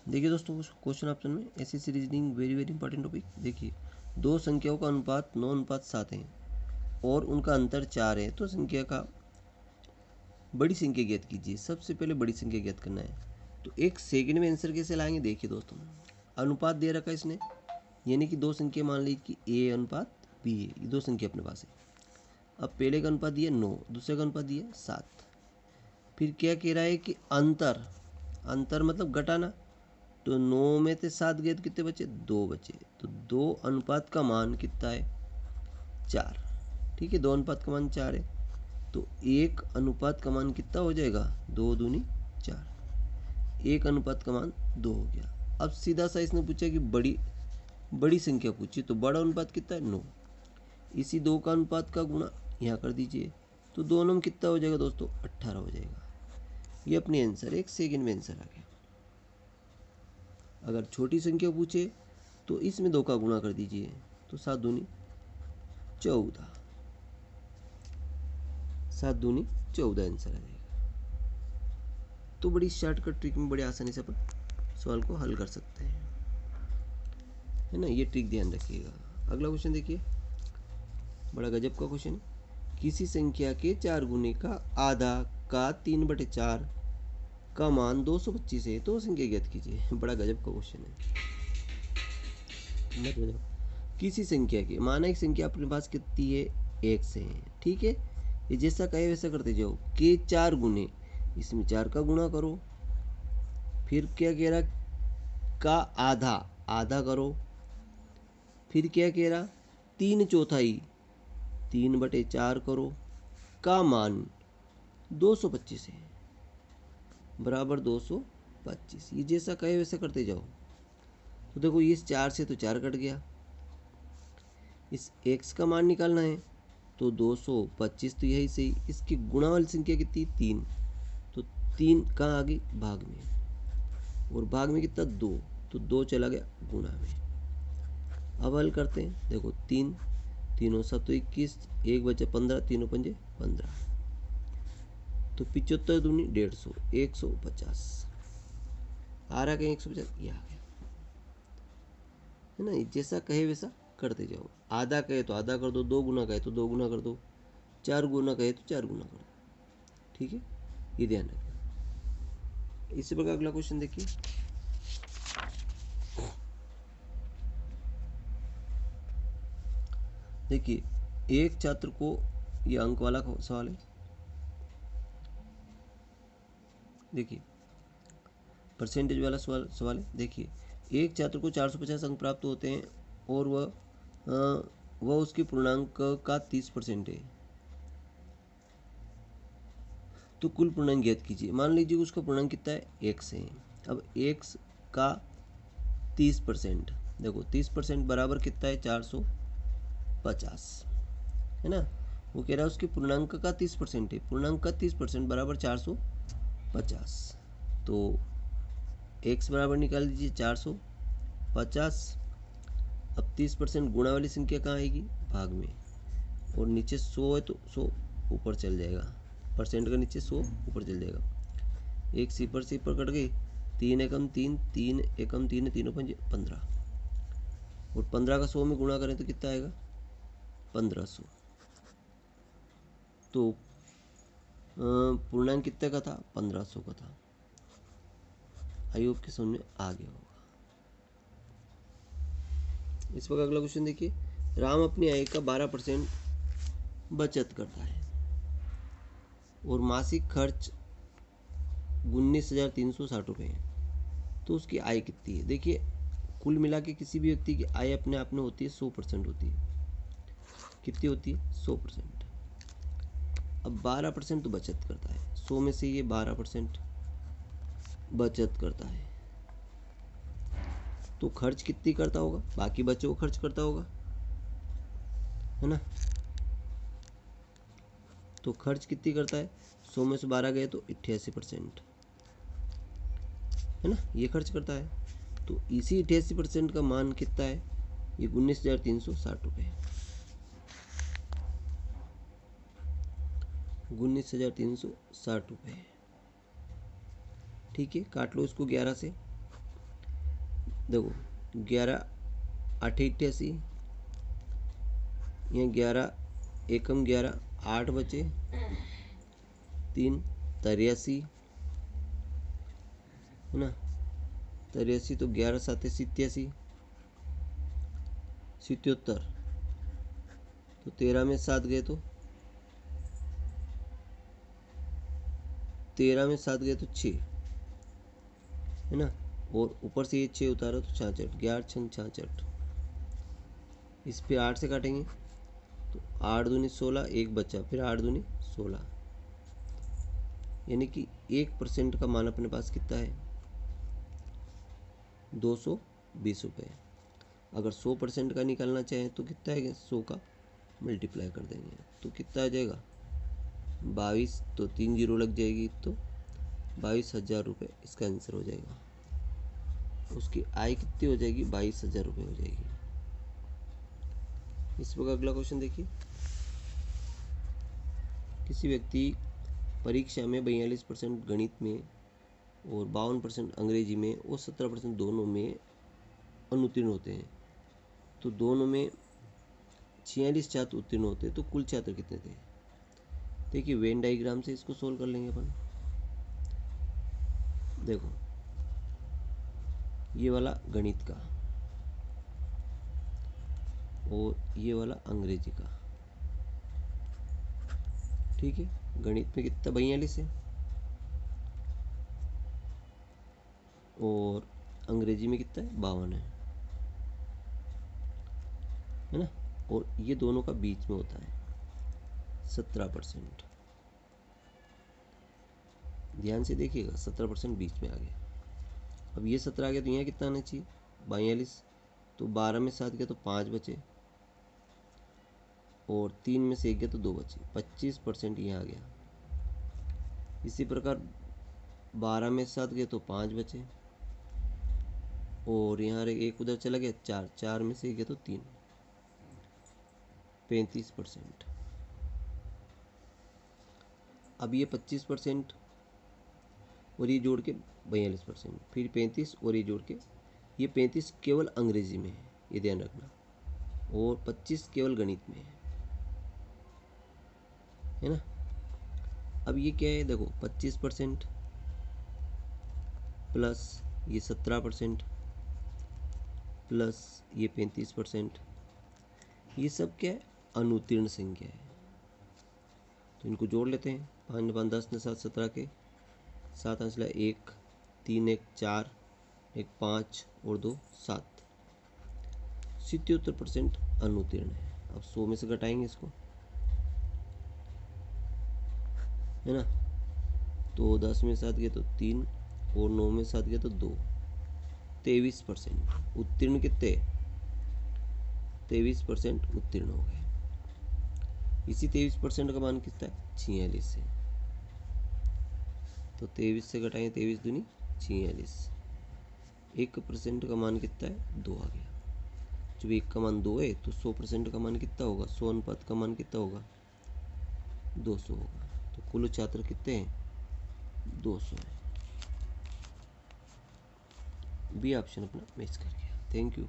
देखिए दोस्तों, question option में SSC reasoning very very important topic. देखिए, दो संख्याओं का अनुपात 9:7 है और उनका अंतर 4 है, तो संख्या का बड़ी संख्या ज्ञात कीजिए। सबसे पहले बड़ी संख्या ज्ञात करना है, तो एक सेकंड में आंसर कैसे लाएंगे। देखिए दोस्तों, अनुपात दे रखा है इसने, यानी कि दो संख्या मान ली कि ए अनुपात बी है, ये दो संख्या अपने पास है। अब पहले का अनुपात दिया 9, दूसरे का अनुपात दिया 7। फिर क्या कह रहा है कि अंतर, अंतर मतलब घटाना, तो 9 में से 7 गए तो कितने बचे, 2 बचे। तो 2 अनुपात का मान कितना है, 4। ठीक है, 2 अनुपात का मान 4 है, तो 1 अनुपात का मान कितना हो जाएगा, 2 दूनी 4। 1 अनुपात का मान 2 हो गया। अब सीधा सा इसने पूछा कि बड़ी संख्या पूछी, तो बड़ा अनुपात कितना है, 9। इसी 2 का अनुपात का गुणा यहाँ कर दीजिए, तो दोनों में कितना हो जाएगा दोस्तों, 18 हो जाएगा। ये अपनी आंसर, एक सेकंड में आंसर आ गया। अगर छोटी संख्या पूछे तो इसमें 2 का गुणा कर दीजिए, तो 7 दूनी 14, 7 दूनी 14 आंसर आ जाएगा। तो बड़ी शॉर्टकट ट्रिक में बड़े आसानी से अपन सवाल को हल कर सकते हैं, है ना। ये ट्रिक ध्यान रखिएगा। अगला क्वेश्चन देखिए, बड़ा गजब का क्वेश्चन है। किसी संख्या के 4 गुने का आधा का 3/4 का मान 225 है, तो संख्या ज्ञात कीजिए। बड़ा गजब का क्वेश्चन है, मत बजाओ। किसी संख्या के, माना एक संख्या अपने पास कितनी है, 1 से है, ठीक है। ये जैसा कहे वैसा करते जाओ। के 4 गुने, इसमें 4 का गुणा करो, फिर क्या कह रहा, का आधा, आधा करो, फिर क्या कह रहा, 3/4, 3/4 करो, का मान 225 है, बराबर 225। ये जैसा कहे वैसा करते जाओ। तो देखो, इस 4 से तो 4 कट गया, इस x का मान निकालना है, तो 225 तो यही सही। इसकी गुणा वाली संख्या कितनी, 3, तो 3 कहाँ आ गई, भाग में, और भाग में कितना, 2, तो 2 चला गया गुणा में। अब हल करते हैं। देखो, 3 तीनों 7 21, 1 बचा 15, तीनों 5 15, तो 75 दूनी 150, 150 आ रहा कहीं, 150 ये आ गया, है ना। जैसा कहे वैसा करते जाओ। आधा कहे तो आधा कर दो, 2 गुना कहे तो 2 गुना कर दो, 4 गुना कहे तो 4 गुना कर दो, ठीक है। ये ध्यान रखना। इसी प्रकार अगला क्वेश्चन देखिए, देखिए एक छात्र को, ये अंक वाला सवाल है। देखिए परसेंटेज वाला सवाल है। देखिए, एक छात्र को 450 अंक प्राप्त होते हैं और वह उसके पूर्णांक का 30% है, तो कुल पूर्णांक ज्ञात कीजिए। मान लीजिए उसका पूर्णांक कितना है, x है। अब x का 30%, देखो 30% बराबर कितना है, 450, है ना। वो कह रहा है उसके पूर्णांक का 30% है, पूर्णांक का 30% बराबर 450, तो x बराबर निकाल दीजिए 450। अब 30% गुणा वाली संख्या कहाँ आएगी, भाग में, और नीचे 100 है तो 100 ऊपर चल जाएगा, परसेंट का नीचे 100 ऊपर चल जाएगा। एक सिपर सिपर कट गई, 3 एकम 3, 3 एकम 3, तीनों 5 15, और 15 का 100 में गुणा करें तो कितना आएगा, 1500। तो पूर्णांक कितने का था, 1500 का था। आई होप कि समझ में आ गया होगा। इस वक्त अगला क्वेश्चन देखिए, राम अपनी आय का 12% बचत करता है और मासिक खर्च 19,360 रुपये है, तो उसकी आय कितनी है। देखिए, कुल मिला के किसी भी व्यक्ति की आय अपने आप में होती है 100% होती है। कितनी होती है, 100%। अब 12% तो बचत करता है, 100 में से ये 12% बचत करता है, तो खर्च कितनी करता होगा, बाकी बच्चों को खर्च करता होगा, है ना। तो खर्च कितनी करता है, 100 में से 12 गए तो 88%, है ना, ये खर्च करता है। तो इसी 88% का मान कितना है, ये 19,360 रुपये, 19,360 रुपये, ठीक है। काट लो इसको 11 से, देखो 11 8 88, यहाँ 11 एकम 11 8 बचे, 3 83 है ना, 83 तो 11 7 87 77, तो 13 में 7 गए तो 13 में 7 गए तो 6 है ना, और ऊपर से ये 6 उतारो तो 66, 11 छंग 66, इस पे 8 से काटेंगे तो 8 दूनी 16, एक बचा, फिर 8 दूनी 16, यानी कि 1% का मान अपने पास कितना है 220 रुपये। अगर 100% का निकालना चाहें तो कितना है 100 का मल्टीप्लाई कर देंगे तो कितना आ जाएगा 22, तो 3 जीरो लग जाएगी तो 22,000 रुपये इसका आंसर हो जाएगा। उसकी आय कितनी हो जाएगी 22,000 रुपये हो जाएगी। इस प्रकार अगला क्वेश्चन देखिए, किसी व्यक्ति परीक्षा में 42% गणित में और 52% अंग्रेजी में और 17% दोनों में अनुत्तीर्ण होते हैं, तो दोनों में 46 छात्र उत्तीर्ण होते हैं, तो कुल छात्र कितने थे। देखिए वेन डायग्राम से इसको सोल्व कर लेंगे अपन। देखो ये वाला गणित का और ये वाला अंग्रेजी का, ठीक है। गणित में कितना 42 है और अंग्रेजी में कितना है 52 है ना, और ये दोनों का बीच में होता है 17%। ध्यान से देखिएगा 17% बीच में आ गया। अब ये 17 आ गया तो यहाँ कितना आना चाहिए 42, तो 12 में 7 गया तो 5 बचे, और 3 में से 1 गया तो 2 बचे, 25% यहाँ आ गया। इसी प्रकार 12 में 7 गए तो 5 बचे, और यहाँ एक उधर चला गया 4, 4 में से 1 गया तो 3, 35%। अब ये 25% और ये जोड़ के 42%, फिर 35 और ये जोड़ के, ये 35 केवल अंग्रेजी में है, ये ध्यान रखना, और 25 केवल गणित में है ना। अब ये क्या है देखो 25% प्लस ये 17% प्लस ये 35%, ये सब क्या है अनुत्तीर्ण संख्या है, तो इनको जोड़ लेते हैं। 5 5 10 ने 7 17 के 7 अंश 1 3 1 4 1 5 और 2 7, 77% अनुत्तीर्ण है। अब 100 में से घटाएंगे इसको है ना, तो 10 में 7 गए तो 3 और 9 में 7 गए तो 2, 23% उत्तीर्ण कितने 23% उत्तीर्ण हो गए। इसी 23% का मान कितना है 46 है, तो 23 से घटाएंगे 23 दूनी 46, 1% का मान कितना है 2 आ गया। जब 1 का मान 2 है तो 100% का मान कितना होगा, 100 अनुपात का मान कितना होगा 200 होगा, तो कुल छात्र कितने हैं 200 है। बी ऑप्शन अपना मैच कर गया। Thank you.